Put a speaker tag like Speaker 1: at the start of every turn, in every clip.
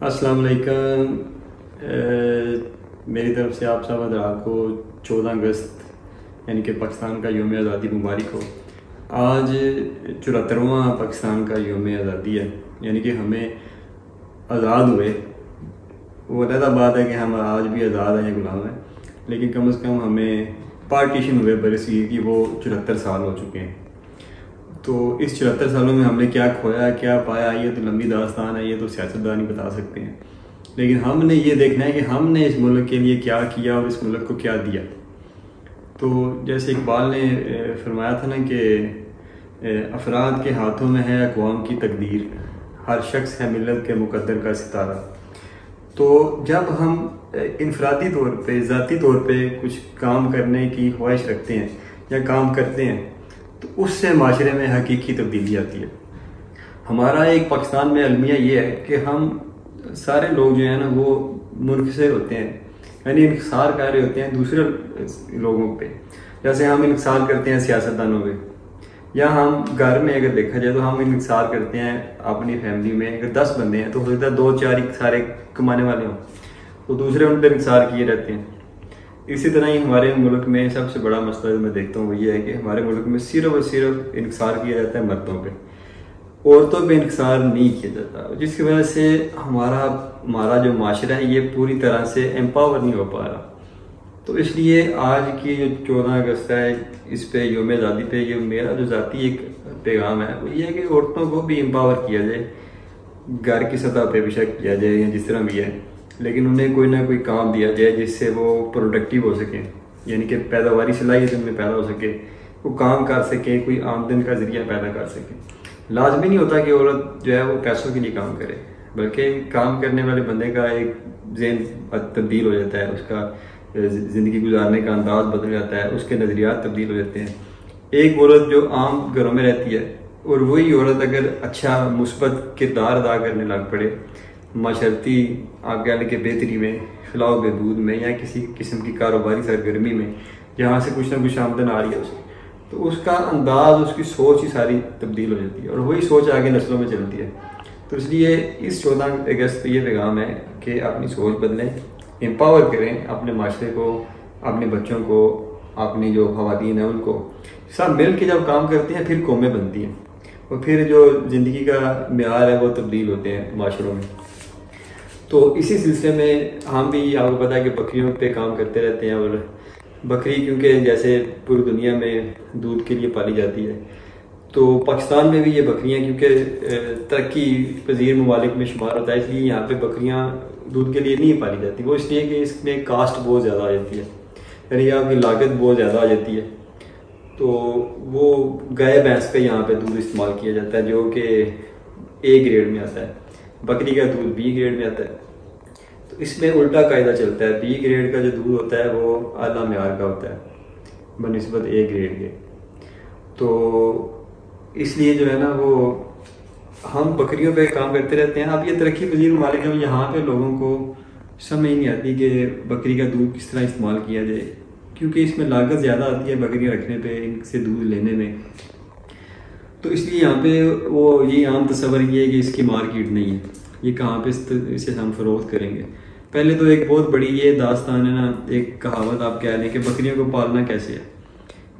Speaker 1: अस्सलाम वालेकुम। मेरी तरफ से आप सब हज़रात को 14 अगस्त यानी कि पाकिस्तान का यौम आज़ादी मुबारक हो। आज 74वां पाकिस्तान का यौम आज़ादी है, यानी कि हमें आज़ाद हुए। वो अलग बात है कि हम आज भी आज़ाद हैं या गुलाम हैं, लेकिन कम से कम हमें पार्टीशन हुए बरस की वो 74 साल हो चुके हैं। तो इस 74 सालों में हमने क्या खोया क्या पाया, ये तो लंबी दास्तान है, ये तो सियासतदान ही बता सकते हैं। लेकिन हमने ये देखना है कि हमने इस मुल्क के लिए क्या किया और इस मुल्क को क्या दिया। तो जैसे इकबाल ने फरमाया था ना कि अफराद के हाथों में है अक़वाम की तकदीर, हर शख्स है मिल्लत के मुकद्दर का सितारा। तो जब हम इनफरादी तौर पे ज़ाती तौर पे कुछ काम करने की ख्वाहिश रखते हैं या काम करते हैं, तो उससे माशरे में हकीकी तब्दीली आती है। हमारा एक पाकिस्तान में अलमिया ये है कि हम सारे लोग जो हैं ना वो मुनकसर होते हैं, यानी इनकसार कर रहे होते हैं दूसरे लोगों पे। जैसे हम इनकसार करते हैं सियासतदानों पे, या हम घर में अगर देखा जाए तो हम इनकसार करते हैं अपनी फैमिली में। अगर 10 बंदे हैं तो हो सकता है 2-4 ही सारे कमाने वाले हों, तो दूसरे उन पर इनकसार किए रहते हैं। इसी तरह ही हमारे मुल्क में सबसे बड़ा मसला जो मैं देखता हूँ वो ये है कि हमारे मुल्क में सिर्फ और सिर्फ इनकसार किया जाता है मर्दों पे, औरतों पे इनकसार नहीं किया जाता, जिसकी वजह से हमारा जो माशरा है ये पूरी तरह से एम्पावर नहीं हो पा रहा। तो इसलिए आज की जो 14 अगस्त है, इस पे यौम आज़ादी पे ये मेरा जो ज़ाती एक पैगाम है वो ये है कि औरतों को भी एम्पावर किया जाए, घर की सतह पे बेशक किया जाए या जिस तरह भी है, लेकिन उन्हें कोई ना कोई काम दिया जाए जिससे वो प्रोडक्टिव हो सकें, यानी कि पैदावारी सलाहियत उनमें पैदा हो सके, वो काम कर सके, कोई आमदन का जरिया पैदा कर सके। लाजमी नहीं होता कि औरत जो है वो पैसों के लिए काम करे, बल्कि काम करने वाले बंदे का एक ज़हन तब्दील हो जाता है, उसका ज़िंदगी गुजारने का अंदाज बदल जाता है, उसके नज़रियात तब्दील हो जाते हैं। एक औरत जो आम घरों में रहती है और वही औरत अगर अच्छा मुस्बत किरदार अदा करने लग पड़े माशरती आगे के बेहतरी में, खिलाओ बहबूद में, या किसी किस्म की कारोबारी सरगर्मी में जहाँ से कुछ ना कुछ आमदन आ रही है उसे, तो उसका अंदाज, उसकी सोच ही सारी तब्दील हो जाती है और वही सोच आगे नस्लों में चलती है। तो इसलिए इस 14 अगस्त पर यह पैगाम है कि अपनी सोच बदलें, एम्पावर करें अपने माशरे को, अपने बच्चों को, अपनी जो ख़वातीन हैं उनको। सब मिल के जब काम करते हैं फिर कौमें बनती हैं और फिर जो ज़िंदगी का मेयार है वो तब्दील होते हैं माशरों में। तो इसी सिलसिले में हम भी, आपको पता है कि बकरियों पे काम करते रहते हैं। और बकरी क्योंकि जैसे पूरी दुनिया में दूध के लिए पाली जाती है, तो पाकिस्तान में भी ये बकरियां क्योंकि तरक्की पजीर ममालिक में शुमार होता है, इसलिए यहाँ पे बकरियां दूध के लिए नहीं पाली जाती। वो इसलिए कि इसमें कास्ट बहुत ज़्यादा आ जाती है, यानी यहाँ की लागत बहुत ज़्यादा आ जाती है। तो वो गाय भैंस का यहाँ पे दूध इस्तेमाल किया जाता है जो कि A ग्रेड में आता है, बकरी का दूध B ग्रेड में आता है। तो इसमें उल्टा कायदा चलता है, B ग्रेड का जो दूध होता है वो आला मेयार का होता है बनिस्बत A ग्रेड के। तो इसलिए जो है ना वो हम बकरियों पे काम करते रहते हैं। अब ये तरक्की पजीर ममालिक में यहाँ पे लोगों को समझ नहीं आती कि बकरी का दूध किस तरह इस्तेमाल किया जाए, क्योंकि इसमें लागत ज़्यादा आती है बकरियाँ रखने पे, इनसे दूध लेने में। तो इसलिए यहाँ पे वो ये आम तस्वर ये है कि इसकी मार्केट नहीं है, ये कहाँ पे इसे हम फ़रोख्त करेंगे। पहले तो एक बहुत बड़ी ये दास्तान है ना, एक कहावत आप कह लें कि बकरियों को पालना कैसे है।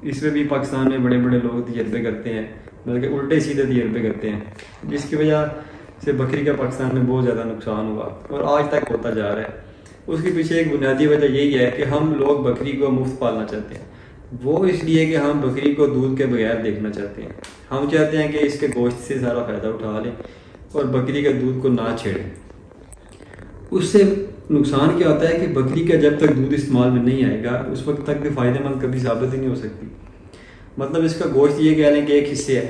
Speaker 1: इसमें भी पाकिस्तान में बड़े बड़े लोग तजर्बे करते हैं, बल्कि उल्टे सीधे तजर्बे करते हैं, जिसकी वजह से बकरी का पाकिस्तान में बहुत ज़्यादा नुकसान हुआ और आज तक होता जा रहा है। उसके पीछे एक बुनियादी वजह यही है कि हम लोग बकरी को मुफ्त पालना चाहते हैं। वो इसलिए कि हम बकरी को दूध के बगैर देखना चाहते हैं। हम चाहते हैं कि इसके गोश्त से सारा फ़ायदा उठा लें और बकरी का दूध को ना छेड़ें। उससे नुकसान क्या होता है कि बकरी का जब तक दूध इस्तेमाल में नहीं आएगा उस वक्त तक भी फ़ायदेमंद कभी साबित ही नहीं हो सकती। मतलब इसका गोश्त ये कह लें कि 1 हिस्से है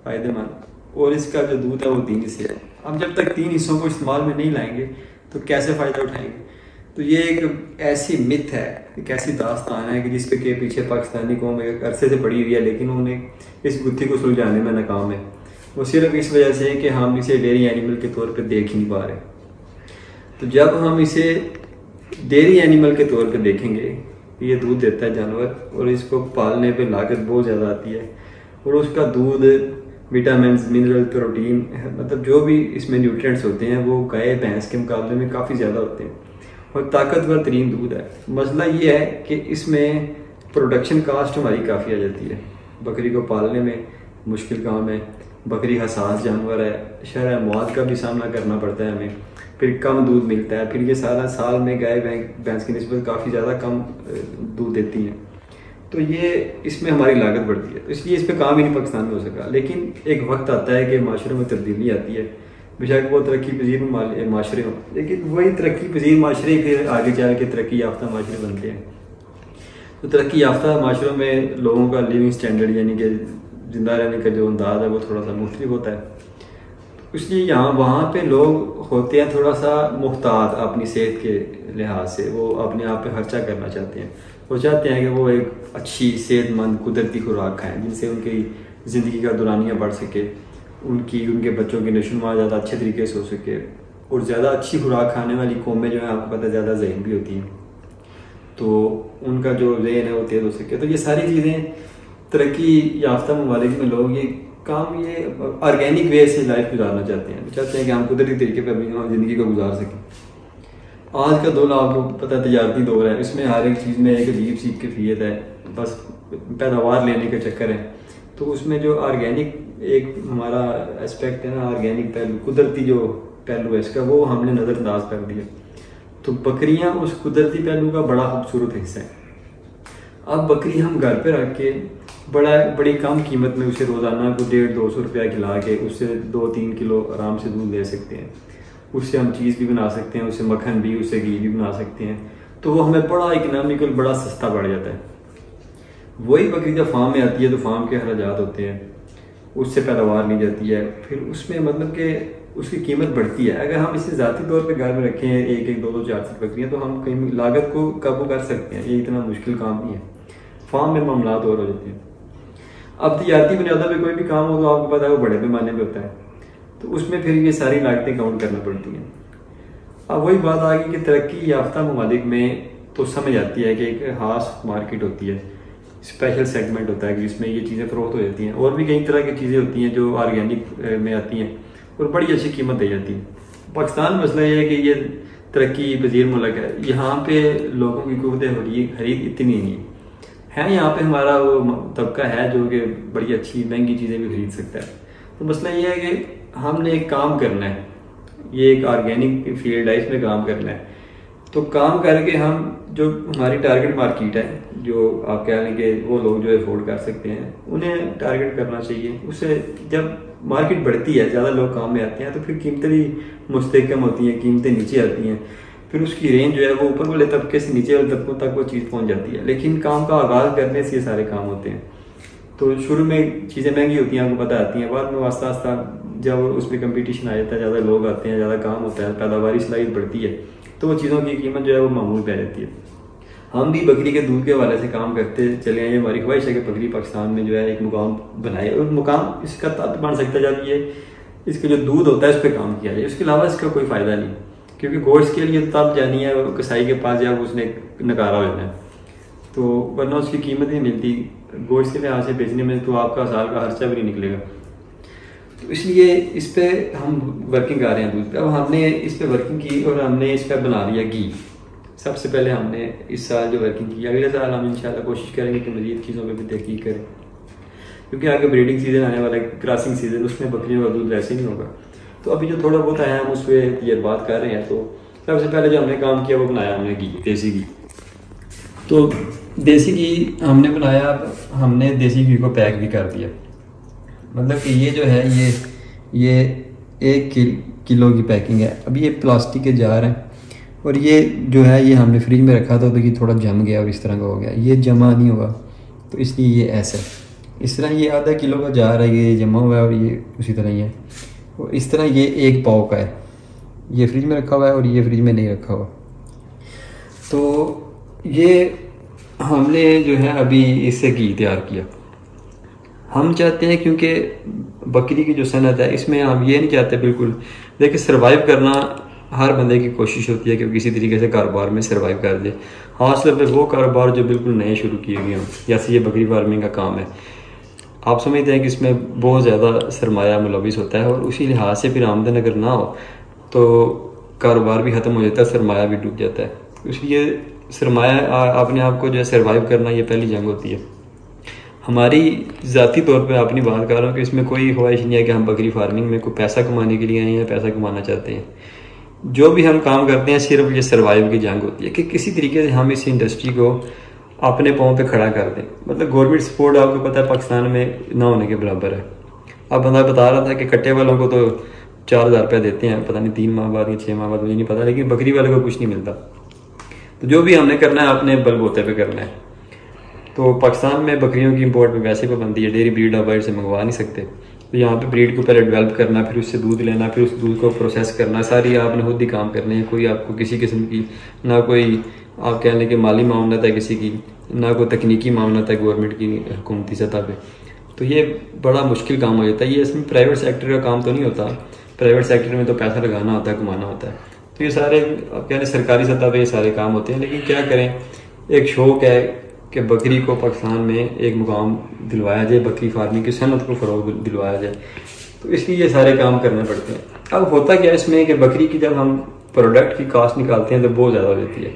Speaker 1: फ़ायदेमंद और इसका जो दूध है वो 3 हिस्से है। अब जब तक 3 हिस्सों को इस्तेमाल में नहीं लाएंगे तो कैसे फ़ायदा उठाएंगे। तो ये एक ऐसी मिथ है, एक ऐसी दास्तान है कि जिसके के पीछे पाकिस्तानी कौम एक अरसे से पड़ी हुई है, लेकिन उन्हें इस गुत्थी को सुलझाने में नाकाम है। वो सिर्फ इस वजह से कि हम इसे डेयरी एनिमल के तौर पे देख ही नहीं पा रहे। तो जब हम इसे डेयरी एनिमल के तौर पे देखेंगे, ये दूध देता है जानवर और इसको पालने पे लागत बहुत ज़्यादा आती है और उसका दूध विटामिन, मिनरल, प्रोटीन, मतलब जो भी इसमें न्यूट्रिएंट्स होते हैं वो गाय भैंस के मुकाबले में काफ़ी ज़्यादा होते हैं और ताकतवर तरीन दूध है। मसला ये है कि इसमें प्रोडक्शन कास्ट हमारी काफ़ी आ जाती है। बकरी को पालने में मुश्किल काम है, बकरी हसास जानवर है, शरह मौत का भी सामना करना पड़ता है हमें, फिर कम दूध मिलता है, फिर ये सारा साल में गाय भैंस की निस्बत काफ़ी ज़्यादा कम दूध देती हैं, तो ये इसमें हमारी लागत बढ़ती है। तो इसलिए इस पर काम ही नहीं पाकिस्तान में हो सका। लेकिन एक वक्त आता है कि माशरे में तब्दीली आती है, बेशक वो तरक्की पजीर माशरे हों, लेकिन वही तरक्की पजीर माशरे फिर आगे चल के तरक्की याफ्ता माशरे बनते हैं। तो तरक्की याफ्ता माशरों में लोगों का लिविंग स्टैंडर्ड यानी कि ज़िंदा रहने का जो अंदाज़ है वो थोड़ा सा मुख्तलिफ होता है। इसलिए यहाँ वहाँ पे लोग होते हैं थोड़ा सा मुहतात अपनी सेहत के लिहाज से, वो अपने आप पे खर्चा करना चाहते हैं। वो चाहते हैं कि वो एक अच्छी सेहतमंद कुदरती खुराक खाएँ जिनसे उनकी ज़िंदगी का दुरानियाँ बढ़ सके, उनके बच्चों की नशोनुमा ज़्यादा अच्छे तरीके से हो सके। और ज़्यादा अच्छी खुराक खाने वाली कौमें जो है आपको पता है ज़्यादा ज़हीन भी होती हैं, तो उनका जो ज़हन है वो तेज़ हो सके। तो ये सारी चीज़ें तरक्की याफ्ता ममालिक में लोग ये काम ये ऑर्गेनिक वे से लाइफ गुजारना चाहते हैं, चाहते हैं कि हम कुदरती तरीके पर अपनी ज़िंदगी को गुजार सकें। आज का दौर आपको पता है तजारती दौर है, इसमें हर एक चीज़ में एक अजीब सी कैफियत है, बस पैदावार लेने का चक्कर है। तो उसमें जो ऑर्गेनिक एक हमारा एस्पेक्ट है ना, ऑर्गेनिक पहलू, कुदरती जो पहलू है इसका, वो हमने नज़रअंदाज कर दिया। तो बकरियां उस कुदरती पहलू का बड़ा खूबसूरत हिस्सा है। अब बकरी हम घर पे रख के बड़ी कम कीमत में उसे रोज़ाना को 150-200 रुपया खिला के उससे 2-3 किलो आराम से दूध ले सकते हैं। उससे हम चीज़ भी बना सकते हैं, उससे मक्खन भी, उससे घी भी बना सकते हैं। तो वो हमें बड़ा इकनॉमिकल, बड़ा सस्ता पड़ जाता है। वही बकरी जब फार्म में आती है तो फार्म के अखराजात होते हैं, उससे पैदावार ली जाती है, फिर उसमें मतलब कि उसकी कीमत बढ़ती है। अगर हम इसे ज़ाती तौर पे घर में रखें 1-1, 2-2, 4 बकरियाँ, तो हम कहीं लागत को काबू कर सकते हैं। ये इतना मुश्किल काम नहीं है। फार्म में मामलात और हो जाते हैं। अब तजारती बुनियादों पे कोई भी काम हो तो आपको पता है वो बड़े पैमाने पे होता है, तो उसमें फिर ये सारी लागतें काउंट करना पड़ती हैं। अब वही बात आ गई कि तरक्की याफ्ता ममालिक में तो समझ आती है कि एक खास मार्केट होती है, स्पेशल सेगमेंट होता है कि जिसमें ये चीज़ें फरोख्त हो जाती हैं। और भी कई तरह की चीज़ें होती हैं जो ऑर्गेनिक में आती हैं और बड़ी अच्छी कीमत दी जाती है। पाकिस्तान में मसला ये है कि ये तरक्की पजीर मुल्क है, यहाँ पे लोगों की क़ुव्वत खरीद इतनी नहीं है। यहाँ पे हमारा वो तबका है जो कि बड़ी अच्छी महंगी चीज़ें भी खरीद सकता है। तो मसला ये है कि हमने एक काम करना है, ये एक ऑर्गेनिक फील्ड है, इसमें काम करना है। तो काम करके हम जो हमारी टारगेट मार्केट है, जो आप कह लें कि वो लोग जो अफोर्ड कर सकते हैं, उन्हें टारगेट करना चाहिए। उससे जब मार्केट बढ़ती है, ज़्यादा लोग काम में आते हैं, तो फिर कीमतें भी मुस्तहकम होती हैं, कीमतें नीचे आती हैं, फिर उसकी रेंज जो है वो ऊपर वाले तबके से नीचे वाले तबकों तक वो चीज़ पहुंच जाती है। लेकिन काम का आगाज़ करने से ये सारे काम होते हैं। तो शुरू में चीज़ें महंगी होती हैं, आपको पता आती हैं, बाद में आस्ता आस्ता जब उसमें कंपटीशन आ जाता है, ज़्यादा लोग आते हैं, ज़्यादा काम होता है, पैदावारी सलाहियत बढ़ती है, तो वो चीज़ों की कीमत जो है वो मामूल पे आ जाती है। हम भी बकरी के दूध के हवाले से काम करते चले आए। हमारी ख्वाहिश है कि बकरी पाकिस्तान में जो है एक मुकाम बनाए, और मुकाम इसका तब बन सकता है जब ये इसका जो दूध होता है उस पर काम किया जाए। उसके अलावा इसका कोई फ़ायदा नहीं, क्योंकि गोश्त के लिए तब जानी है कसाई के पास जब उसने नकारा हो जाना है, तो वरना उसकी कीमत नहीं मिलती। गोश्त के लिहाज से बेचने में तो आपका साल का खर्चा भी नहीं निकलेगा। तो इसलिए इस पर हम वर्किंग कर रहे हैं दूध पे। अब हमने इस पर वर्किंग की और हमने इस पर बना लिया घी। सबसे पहले हमने इस साल जो वर्किंग की, अगले साल हम इंशाल्लाह कोशिश करेंगे कि मज़ीद चीज़ों पर भी तहकीक करें, क्योंकि आगे ब्रीडिंग सीज़न आने वाला है, क्रॉसिंग सीज़न, उसमें बकरियों का दूध वैसे नहीं होगा। तो अभी जो थोड़ा बहुत आया हम उस पर ये बात कर रहे हैं। तो सबसे पहले जो हमने काम किया वो बनाया हमने घी, देसी घी। तो देसी घी हमने बनाया, हमने देसी घी को पैक भी कर दिया। मतलब कि ये जो है ये 1 किलो की पैकिंग है। अभी ये प्लास्टिक के जार हैं, और ये जो है ये हमने फ्रिज में रखा था, तो ये थोड़ा जम गया और इस तरह का हो गया। ये जमा नहीं होगा, तो इसलिए ये ऐसा है। इस तरह ये आधा किलो का जार है, ये जमा हुआ है, और ये उसी तरह ही है। और इस तरह ये 1 पाव का है, ये फ्रिज में रखा हुआ है और ये फ्रिज में नहीं रखा हुआ। तो ये हमने जो है अभी इससे घी तैयार किया। हम चाहते हैं, क्योंकि बकरी की जो सनत है इसमें हम ये नहीं चाहते बिल्कुल, देखिए सर्वाइव करना हर बंदे की कोशिश होती है कि किसी तरीके से कारोबार में सर्वाइव कर दे। खास तौर पर वो कारोबार जो बिल्कुल नए शुरू किए गए हों, जैसे ये बकरी फार्मिंग का काम है। आप समझते हैं कि इसमें बहुत ज़्यादा सरमाया मुलविस होता है, और उसी लिहाज से फिर आमदन अगर ना हो तो कारोबार भी ख़त्म हो जाता है, सरमाया भी डूब जाता है। इसलिए सरमाया अपने आप को जो है सर्वाइव करना, ये पहली जंग होती है। हमारी ज़ाती तौर पे अपनी बात कर रहा हूँ कि इसमें कोई ख्वाहिश नहीं है कि हम बकरी फार्मिंग में कोई पैसा कमाने के लिए आए हैं, पैसा कमाना चाहते हैं। जो भी हम काम करते हैं सिर्फ ये सर्वाइव की जंग होती है कि किसी तरीके से हम इस इंडस्ट्री को अपने पाँव पे खड़ा कर दें। मतलब गवर्नमेंट सपोर्ट आपको पता है पाकिस्तान में ना होने के बराबर है। अब बंदा बता रहा था कि कट्टे वालों को तो 4,000 रुपया देते हैं, पता नहीं 3 माह बाद या 6 माह बाद, मुझे नहीं पता, लेकिन बकरी वाले को कुछ नहीं मिलता। तो जो भी हमने करना है अपने बलबूते पे करना है। तो पाकिस्तान में बकरियों की इंपोर्ट पे वैसे पाबंदी है, डेयरी ब्रीड आप बाहर से मंगवा नहीं सकते। तो यहाँ पे ब्रीड को पहले डेवलप करना, फिर उससे दूध लेना, फिर उस दूध को प्रोसेस करना, सारी आपने खुद ही काम करने हैं। कोई आपको किसी किस्म की ना कोई आप कह लें कि माली मामलत है किसी की, ना कोई तकनीकी मामलत है गवर्नमेंट की हुकूमती सतह पे। तो ये बड़ा मुश्किल काम हो जाता है। ये इसमें प्राइवेट सेक्टर का काम तो नहीं होता। प्राइवेट सेक्टर में तो पैसा लगाना होता है, कमाना होता है। तो ये सारे आप कह लें सरकारी सतह पे ये सारे काम होते हैं। लेकिन क्या करें, एक शौक है कि बकरी को पाकिस्तान में एक मुकाम दिलवाया जाए, बकरी फार्मिंग की सनत को फ़रोग दिलवाया जाए, तो इसलिए ये सारे काम करने पड़ते हैं। अब होता क्या है इसमें कि बकरी की जब हम प्रोडक्ट की कास्ट निकालते हैं तो बहुत ज़्यादा हो जाती है।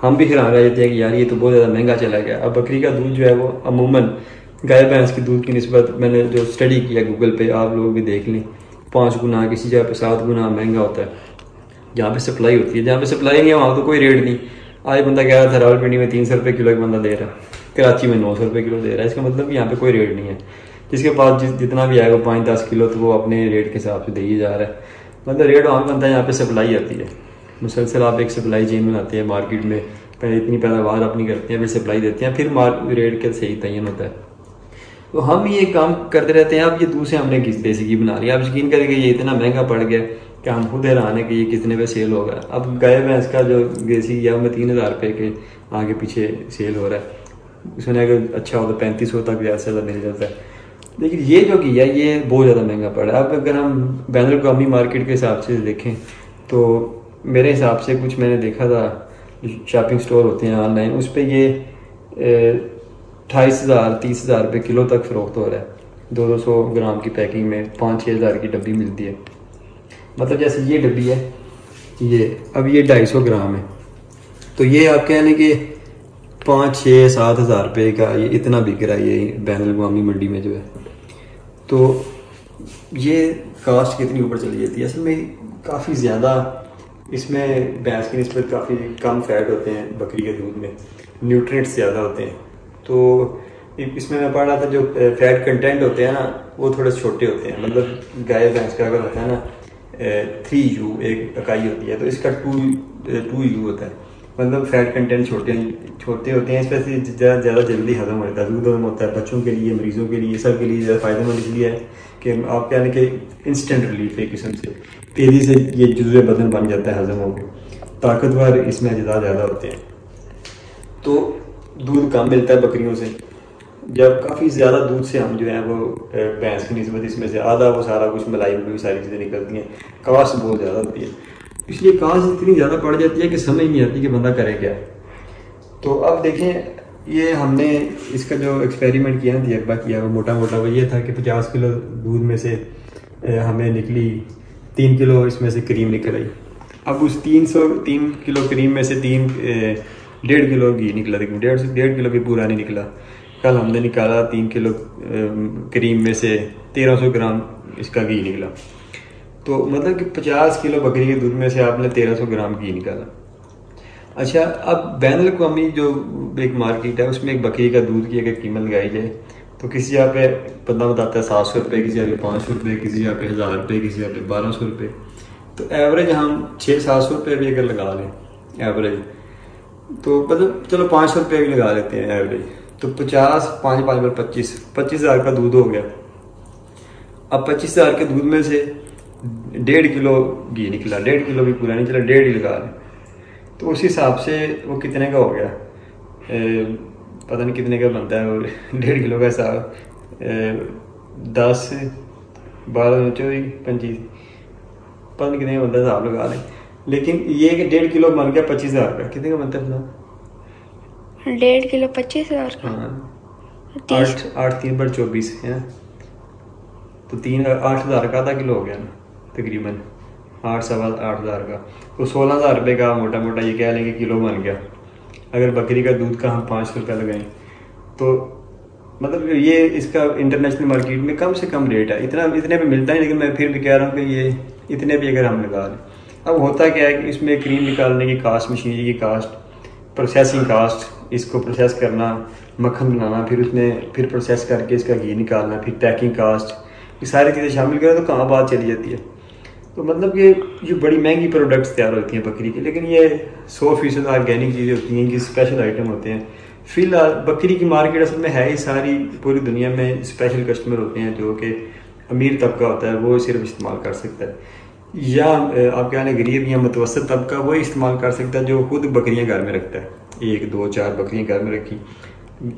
Speaker 1: हम भी हैरान रह जाते हैं कि यार ये तो बहुत ज़्यादा महंगा चला गया। अब बकरी का दूध जो है वो अमूमन गाय भैंस की दूध की निस्बत, मैंने जो स्टडी किया गूगल पे, आप लोग भी देख लें, 5 गुना, किसी जगह पे 7 गुना महंगा होता है जहाँ पे सप्लाई होती है। जहाँ पे सप्लाई नहीं है वहाँ तो कोई रेट नहीं। आज बंदा कह रहा था रावलपिंडी में 300 रुपये किलो एक बंदा दे रहा है, कराची में 900 रुपये किलो दे रहा है। इसका मतलब यहाँ पे कोई रेट नहीं है। जिसके पास जितना भी आएगा 5-10 किलो तो वो अपने रेट के हिसाब से दे ही जा रहा है। मतलब रेट वहाँ पे बनता है, यहाँ पे सप्लाई आती है मुसलसल। आप एक सप्लाई चेन बनाते हैं मार्केट में, पहले इतनी पैदावार अपनी करते हैं, फिर सप्लाई देते हैं, फिर रेट के सही तयन होता है। तो हम ये काम करते रहते हैं। अब ये दूध से हमने देसी घी बना लिया। आप यकीन करेंगे ये इतना महंगा पड़ गया कि हम खुद हैरान है कि ये कितने पे सेल होगा। अब गाय भैंस का जो देसी घी है वो 3,000 रुपये के आगे पीछे सेल हो रहा है। उसमें अगर अच्छा हो तो 3500 तक ज़्यादा से ज़्यादा मिल जाता है। लेकिन ये जो घी है ये बहुत ज़्यादा महंगा पड़ रहा है। अब अगर हम बैन अवी मार्केट के हिसाब से देखें तो मेरे हिसाब से कुछ मैंने देखा था शॉपिंग स्टोर होते हैं ऑनलाइन, उस पर ये 28,000-30,000 रुपये किलो तक फ़रोख्त हो रहा है। 200 ग्राम की पैकिंग में 5-6 हज़ार की डब्बी मिलती है। मतलब जैसे ये डब्बी है, ये अब ये 250 ग्राम है, तो ये आप कह लें कि 5-6-7 हज़ार रुपये का ये इतना बिक रहा है ये बैन अवी मंडी में जो है। तो ये कास्ट कितनी ऊपर चली जाती है। असल में काफ़ी ज़्यादा इसमें भैंस की निस्बत काफ़ी कम फैट होते हैं बकरी के दूध में, न्यूट्रिएंट्स ज़्यादा होते हैं। तो इसमें मैं पढ़ रहा था जो फैट कंटेंट होते हैं ना वो थोड़े छोटे होते हैं। मतलब गाय भैंस का अगर होता है ना 3U एक इकाई होती है, तो इसका 2U होता है। मतलब फैट कंटेंट छोटे होते हैं, इस वजह से ज़्यादा जल्दी हजम हो जाता है, दूध हजम होता है। बच्चों के लिए, मरीजों के लिए, सब के लिए ज़्यादा फायदेमंद इसलिए है कि आप क्या कि इंस्टेंट रिलीफ एक किस्म से तेज़ी से ये जुज़्व बदन बन जाता है हजम होकर। ताकतवर इसमें अज़्ज़ा ज़्यादा होते हैं, तो दूध कम मिलता है बकरियों से। जब काफ़ी ज़्यादा दूध से हम जो है वो भैंस की निस्बत इसमें से आधा वो सारा कुछ मलाई सारी चीज़ें निकलती हैं। कास्ट बहुत ज़्यादा होती है, इसलिए कास्ट इतनी ज़्यादा पड़ जाती है कि समझ नहीं आती कि बंदा करे क्या। तो अब देखें, ये हमने इसका जो एक्सपेरिमेंट किया, तजर्बा किया, वो मोटा मोटा वो ये था कि 50 किलो दूध में से हमें निकली 3 किलो इसमें से क्रीम निकल आई। अब उस 3 किलो क्रीम में से 1.5 किलो घी निकला। देखिए 1.5 किलो भी पूरा नहीं निकला। कल हमने निकाला 3 किलो क्रीम में से 1300 ग्राम इसका घी निकला। तो मतलब कि 50 किलो बकरी के दूध में से आपने 1300 ग्राम घी निकाला। अच्छा, अब बैन अवी जो एक मार्केट है उसमें एक बकरी का दूध की अगर कीमत लगाई जाए तो किसी जगह पे बंदा बताता है 700 रुपये, किसी जगह पे 500 रुपये, किसी जगह पे 1000 रुपये, किसी जगह पे 1200 रुपये। तो एवरेज हम 600-700 रुपये भी अगर लगा लें एवरेज, तो मतलब चलो 500 रुपये भी लगा लेते हैं एवरेज, तो 25 हज़ार का दूध हो गया। अब 25 हज़ार के दूध में से 1.5 किलो घी निकला, 1.5 किलो भी पूरा नहीं चला, 1.5 ही लगा लें। तो उस हिसाब से वो कितने का हो गया, पता नहीं कितने का बनता है। और 1.5 किलो का हिसाब 10, 12, 24, 25, पता नहीं कितने का बनता है, हिसाब लगा लें। लेकिन ये कि 1.5 किलो बन गया 25 हज़ार का, कितने का बनता है?
Speaker 2: 1.5 किलो 25 हज़ार का।
Speaker 1: हाँ, 8 3 × 24 है ना, तो 8,000 का आधा किलो हो गया ना तकरीबन, 8 सवा 8,000 का, तो 16,000 रुपये का मोटा मोटा ये कह लेंगे किलो बन गया। अगर बकरी का दूध का हम 5 रुपये लगाएं तो मतलब ये इसका इंटरनेशनल मार्केट में कम से कम रेट है, इतने पे मिलता है, लेकिन मैं फिर भी कह रहा हूँ कि ये इतने भी अगर हम लगा लें। अब होता क्या है कि इसमें क्रीम निकालने की कास्ट, मशीनरी की कास्ट, प्रोसेसिंग कास्ट, इसको प्रोसेस करना, मक्खन बनाना, फिर उसमें फिर प्रोसेस करके इसका घी निकालना, फिर पैकिंग कास्ट, ये सारी चीज़ें शामिल करें तो कहाँ बात चली जाती है। तो मतलब ये बड़ी महंगी प्रोडक्ट्स तैयार होती हैं बकरी की, लेकिन ये 100% ऑर्गेनिक चीज़ें होती हैं कि स्पेशल आइटम होते हैं। फिलहाल बकरी की मार्केट असल में है ही सारी पूरी दुनिया में स्पेशल कस्टमर होते हैं जो कि अमीर तबका होता है वो सिर्फ इस्तेमाल कर सकता है, या आप क्या गरीब या मुतवसत तबका वो इस्तेमाल कर सकता है जो खुद बकरियां घर में रखता है, 1 2 4 बकरियां घर में रखी,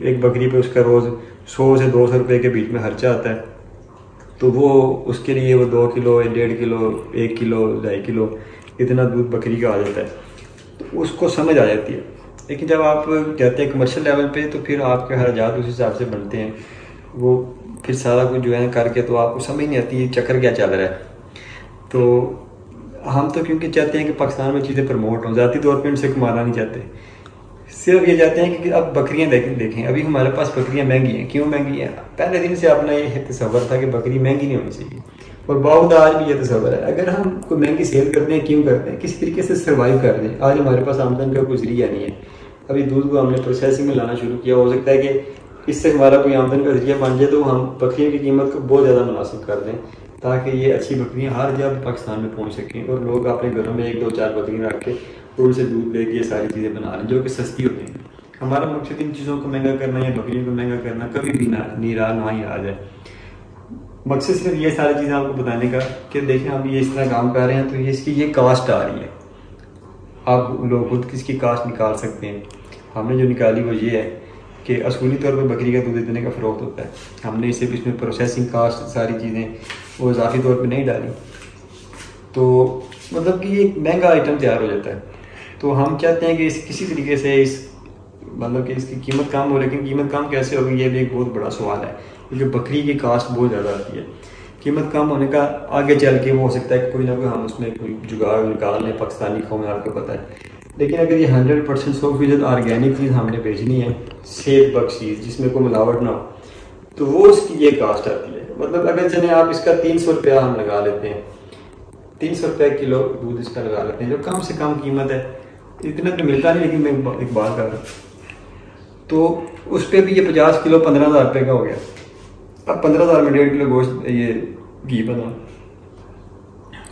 Speaker 1: एक बकरी पे उसका रोज़ 100 से 200 रुपये के बीच में खर्चा आता है, तो वो उसके लिए वो 2 किलो 1.5 किलो 1 किलो 2.5 किलो इतना दूध बकरी का आ जाता है, तो उसको समझ आ जाती है। लेकिन जब आप कहते हैं कमर्शियल लेवल पे तो फिर आपके खर्चात उस हिसाब से बनते हैं, वो फिर सारा कुछ जो है करके तो आपको समझ नहीं आती चक्कर क्या चल रहा है। तो हम तो क्योंकि चाहते हैं कि पाकिस्तान में चीज़ें प्रमोट हों, ज़ाती तौर पे उनसे कमाना नहीं चाहते, सिर्फ ये चाहते हैं कि अब बकरियां देखें अभी हमारे पास बकरियां महंगी हैं। क्यों महंगी हैं? पहले दिन से अपना ये तस्वर था कि बकरी महंगी नहीं होनी चाहिए, और बावजूद आज भी ये तस्वर है। अगर हम कोई महंगी सेल करते हैं, क्यों करते हैं? किस तरीके से सर्वाइव कर रहे हैं। आज हमारे पास आमदन का कोई जरिया नहीं है, अभी दूध को हमने प्रोसेसिंग में लाना शुरू किया, हो सकता है कि इससे हमारा कोई आमदन का जरिया बन जाए, तो हम बकरियों की कीमत को बहुत ज़्यादा मुनासिब कर दें ताकि ये अच्छी बकरियां हर जगह पाकिस्तान में पहुंच सकें और लोग अपने घरों में 1 2 4 बकरियां रख के और उनसे दूध लेके ये सारी चीज़ें बना रहे हैं जो कि सस्ती होती हैं। हमारा मकसद इन चीज़ों को महंगा करना या बकरियों को महंगा करना कभी भी नहीं रहा, ना ही आ जाए। मकसद सिर्फ ये सारी चीज़ें आपको बताने का कि देखें हम ये इस तरह काम कर रहे हैं तो ये इसकी ये कास्ट आ रही है, आप लोग खुद किसकी कास्ट निकाल सकते हैं। हमने जो निकाली वो ये है कि असूली तौर पर बकरी का दूध इतने का फ़रोख्त होता है, हमने सिर्फ इसमें प्रोसेसिंग कास्ट सारी चीज़ें वो इजाफी तौर पे नहीं डाली, तो मतलब कि ये महंगा आइटम तैयार हो जाता है। तो हम चाहते हैं कि इस किसी तरीके से इस मतलब कि इसकी कीमत कम हो, लेकिन कीमत कम कैसे होगी ये भी एक बहुत बड़ा सवाल है, क्योंकि बकरी की कास्ट बहुत ज़्यादा आती है। कीमत कम होने का आगे चल के वो हो सकता है कि कोई ना कोई हम उसमें कोई जुगाड़ निकाल लें, पाकिस्तानी कौम आपको पता है। लेकिन अगर ये 100% 100% ऑर्गेनिक चीज़ हमने बेचनी है, सेहत बख्श चीज़ जिसमें कोई मिलावट ना हो, तो वो उसकी ये कास्ट आती है। मतलब अगर चले आप इसका 300 रुपया हम लगा लेते हैं, 300 रुपये किलो दूध इसका लगा लेते हैं, जो कम से कम कीमत है, इतना तो मिलता नहीं, लेकिन मैं एक बात कर रहा हूँ, तो उस पर भी ये 50 किलो 15,000 रुपये का हो गया। अब 15,000 में 1.5 किलो गोश्त ये घी बना,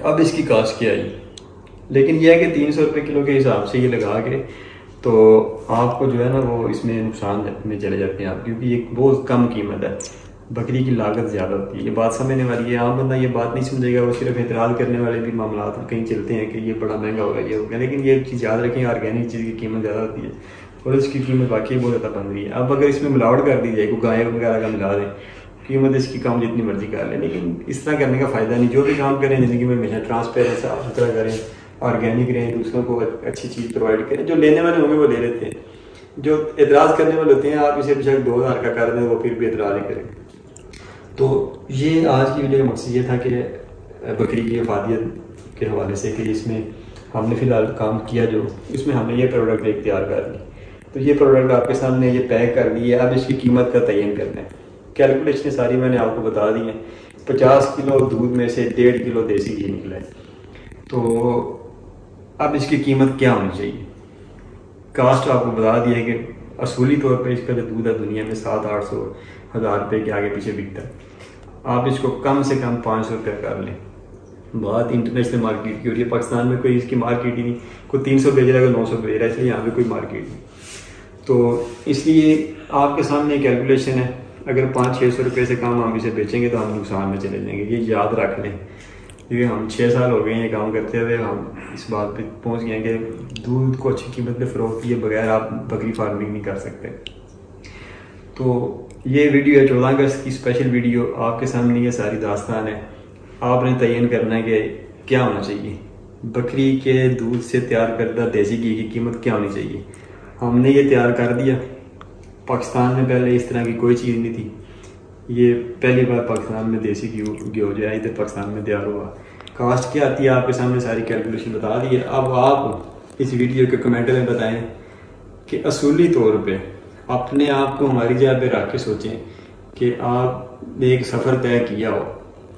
Speaker 1: अब इसकी कास्ट क्या आई। लेकिन यह है कि 300 रुपये किलो के हिसाब से ये लगा के तो आपको जो है ना वो इसमें नुकसान में चले जाते हैं आप, क्योंकि ये बहुत कम कीमत है, बकरी की लागत ज़्यादा होती है। ये बात समझने वाली है, आम बंदा ये बात नहीं समझेगा, वो सिर्फ एतराज़ करने वाले भी मामला कहीं चलते हैं कि ये बड़ा महंगा होगा ये हो गया। लेकिन ये चीज़ याद रखें, ऑर्गेनिक चीज़ की कीमत ज़्यादा होती है और इसकी कीमत वाकई बहुत ज़्यादा बन रही है। अब अगर इसमें मिलावट कर दी जाए, कोई गाय वगैरह का मिला दें, कीमत इसकी कम जितनी मर्जी कर लें, लेकिन इस तरह करने का फ़ायदा नहीं। जो भी काम करें ज़िंदगी में हमेशा ट्रांसपेरेंट साफ सुथरा करें, ऑर्गेनिक रहें, दूसरों को अच्छी चीज़ प्रोवाइड करें। जो लेने वाले होंगे वो ले लेते हैं, जो एतराज़ करने वाले होते हैं आप इसे बेशक 2,000 का कर दें वो फिर भी एतराज़ ही करें। तो ये आज की वीडियो का मकसद ये था कि बकरी की अफादियत के हवाले से कि इसमें हमने फ़िलहाल काम किया, जो इसमें हमने ये प्रोडक्ट एक तैयार कर ली, तो ये प्रोडक्ट आपके सामने ये पैक कर दी है। अब इसकी कीमत का तयन करना है, कैलकुलेशन सारी मैंने आपको बता दी है। 50 किलो दूध में से 1.5 किलो देसी घी निकला है, तो अब इसकी कीमत क्या होनी चाहिए। कास्ट आपको बता दी है कि असूली तौर पर इसका जो दूध है दुनिया में 700-800 हज़ार रुपये के आगे पीछे बिकता है। आप इसको कम से कम 500 रुपये कर लें। बात इंटरनेशनल मार्केट की हो रही है, पाकिस्तान में कोई इसकी मार्केट ही नहीं, कोई 300 बेच रहा है, कोई 900 बेच रहा है, इसलिए यहाँ पे कोई मार्केट नहीं। तो इसलिए आपके सामने कैलकुलेशन है, अगर 500-600 रुपये से कम हम इसे बेचेंगे तो हम नुकसान में चले जाएंगे। ये याद रख लें, क्योंकि हम 6 साल हो गए ये काम करते हुए, हम इस बात पे पहुंच गए हैं कि दूध को अच्छी कीमत पे फ़रोख्त किए बगैर आप बकरी फार्मिंग नहीं कर सकते। तो ये वीडियो है 14 अगस्त की स्पेशल वीडियो, आपके सामने ये सारी दास्तान है। आपने तयन करना है कि क्या होना चाहिए, बकरी के दूध से तैयार करदा देसी घी की कीमत क्या होनी चाहिए। हमने ये तैयार कर दिया, पाकिस्तान में पहले इस तरह की कोई चीज़ नहीं थी। ये पहली बार पाकिस्तान में देसी घी जो है इधर पाकिस्तान में तैयार हुआ। कास्ट क्या आती है आपके सामने सारी कैलकुलेशन बता दी है। अब आप इस वीडियो के कमेंट में बताएं कि असूली तौर पे अपने आप को हमारी जगह पे रख के सोचें कि आपने एक सफ़र तय किया हो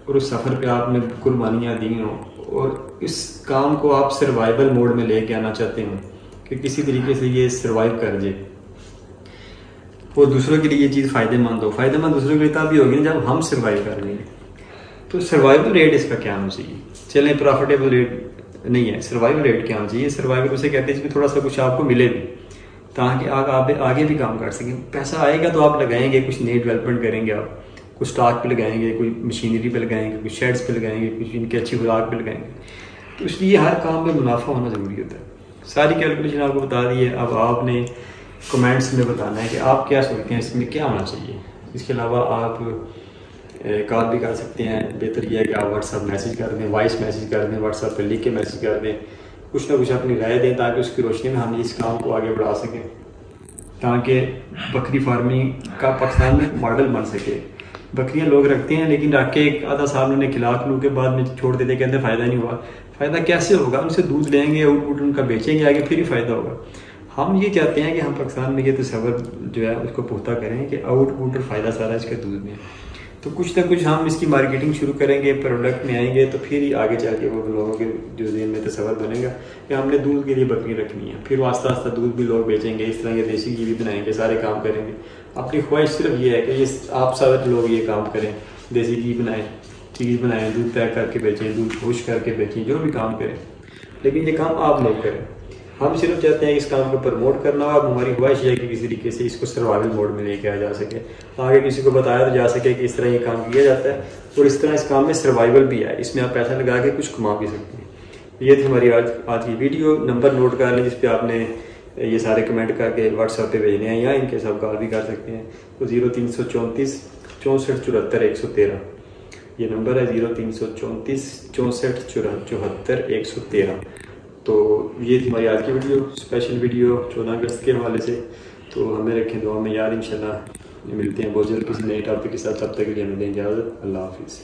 Speaker 1: और उस सफ़र पे आपने कुर्बानियाँ दी हों और इस काम को आप सर्वाइवल मोड में लेके आना चाहते हो कि किसी तरीके से ये सर्वाइव कर जाए और दूसरों के लिए ये चीज़ फ़ायदेमंद हो। फ़ायदेमंद दूसरों के लिए तभी होगी ना जब हम सर्वाइव कर लेंगे। तो सर्वाइवल रेट इसका क्या होना चाहिए? चलें, प्रॉफिटेबल रेट नहीं है, सर्वाइवल रेट क्या होना चाहिए? सर्वाइवल उसे कहते हैं जिसमें थोड़ा सा कुछ आपको मिले भी ताकि आप आगे भी काम कर सकें। पैसा आएगा तो आप लगाएंगे, कुछ नई डेवलपमेंट करेंगे, आप कुछ स्टॉक पे लगाएंगे, कोई मशीनरी पे लगाएंगे, कुछ शेड्स पे लगाएंगे, कुछ इनकी अच्छी खुराक पे लगाएंगे। तो इसलिए हर काम में मुनाफा होना ज़रूरी होता है। सारी कैलकुलेशन आपको बता दी है। अब आपने कमेंट्स में बताना है कि आप क्या सोचते हैं इसमें क्या होना चाहिए। इसके अलावा आप कॉल भी कर सकते हैं। बेहतर यह है कि आप व्हाट्सअप मैसेज कर दें, वॉइस मैसेज कर दें, व्हाट्सअप पर लिख के मैसेज कर दें, कुछ ना कुछ अपनी राय दें ताकि उसकी रोशनी में हम इस काम को आगे बढ़ा सकें, ताकि बकरी फार्मिंग का पाकिस्तान में मॉडल बन सके। बकरियां लोग रखते हैं लेकिन रख के एक आधा साल उन्हें खिला खिलू के बाद में छोड़ देते, कहते हैं फ़ायदा नहीं हुआ। फ़ायदा कैसे होगा? उनसे दूध लेंगे, आउटपुट उनका बेचेंगे आगे, फिर ही फ़ायदा होगा। हम ये चाहते हैं कि हम पाकिस्तान में ये तस्वर जो है उसको पुख्ता करें कि आउटपुट और फ़ायदा सारा इसके दूध में। तो कुछ ना कुछ हम इसकी मार्केटिंग शुरू करेंगे, प्रोडक्ट में आएंगे, तो फिर ही आगे चल के वो लोगों के जो ज़हन में तस्वर बनेगा कि हमने दूध के लिए बकरी रखनी है। फिर आस्ता आस्ता दूध भी लोग बेचेंगे, इस तरह के देसी घी भी बनाएंगे, सारे काम करेंगे। अपनी ख्वाहिश सिर्फ ये है कि ये आप सारे लोग ये काम करें, देसी घी बनाएं, चीज़ बनाएं, दूध पैक करके बेचें, दूध खुश करके बेचें, जो भी काम करें, लेकिन ये काम आप लोग करें। हम सिर्फ चाहते हैं इस काम को प्रमोट करना। अब हमारी ख्वाहिश है कि किसी तरीके से इसको सर्वाइवल मोड में लेके आया जा सके, आगे किसी को बताया तो जा सके कि इस तरह ये काम किया जाता है और इस तरह इस काम में सर्वाइवल भी है, इसमें आप पैसा लगा के कुछ कमा भी सकते हैं। ये थी हमारी आज की वीडियो। नंबर नोट कर लें जिस पे आपने ये सारे कमेंट करके व्हाट्सएप पे भेजने हैं या इनके सब कॉल भी कर सकते हैं। तो 0334 64 74 113 ये नंबर है, 0334 64 74 113। तो ये थी हमारी आज की वीडियो, स्पेशल वीडियो 14 अगस्त के हवाले से। तो हमें रखें दुआ में याद, इंशाल्लाह मिलते हैं बहुत जल्द किसी नए टॉपिक के साथ। तब तक के लिए हमें दें इजाज़त। अल्लाह हाफिज़।